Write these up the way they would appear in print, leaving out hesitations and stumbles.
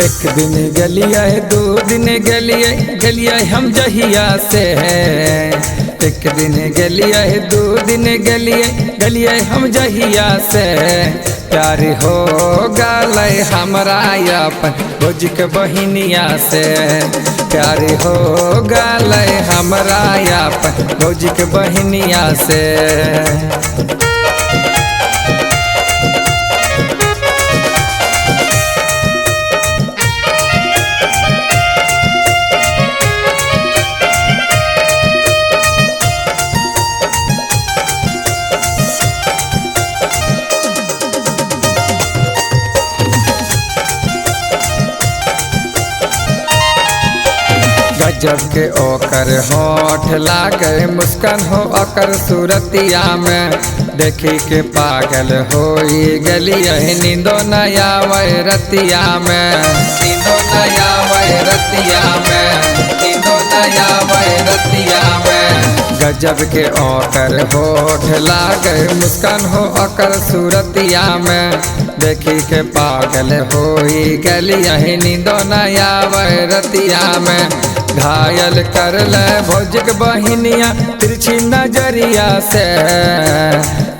एक दिन गलिया दो दिन गलिया हम जहिया से है। एक दिन गलिया दो दिन गलिया हम जहिया से प्यार हो गल हमरा अपन भोज के बहिनिया से। प्यार हो गल हमरा अपन भोज के बहिनिया से। गजब के ओकर होठ लागे मुस्कान हो ओकर सूरतिया में देखी के पागल हो गलिया नींदो नया रतिया में। नींदो नया रतिया में। नींदो नया रतिया में। गजब के ओकर होठ लागे मुस्कान हो ओकर सूरतिया में देखी के पागल हो गलिया नींदो नया रतिया में। घायल कर ले भोज के बहिनिया तिरछी नजरिया से।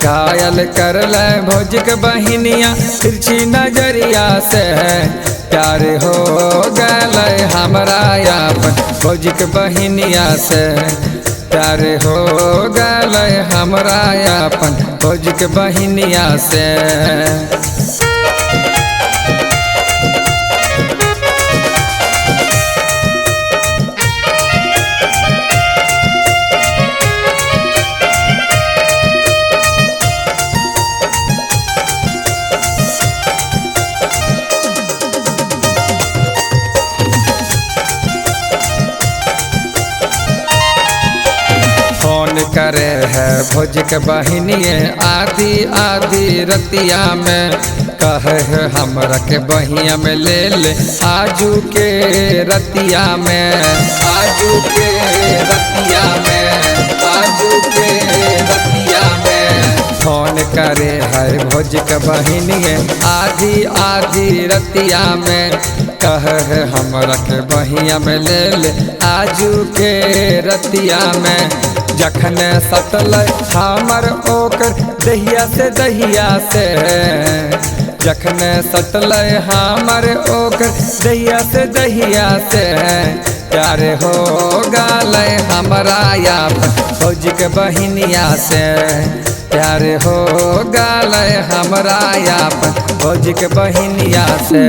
घायल कर ले भोज के बहिनिया तिरछी नजरिया से। प्यार हो गल हमरा अपन भोज के बहिनिया से। प्यार हो गल हमरा अपन भोज के बहिनिया से। फोन करे है भोज के बहिनिए आधी आधी रतिया में कहे है हमरा के बहिया में ले ले आजू के रतिया में। आजू के रतिया में। आजू के रतिया में। फोन करे है भोज के बहिनिए आधी आधी रतिया में कहे है हमरा के बहिया में ले ले आजू के रतिया में। जखन सटल हमर ओकर दहिया से जखन सटल हमर ओकर दहिया से प्यार हो गल हमरा अपन भोज के बहिनिया से। प्यार हो गल हमरा अपन भोज के बहिनिया से।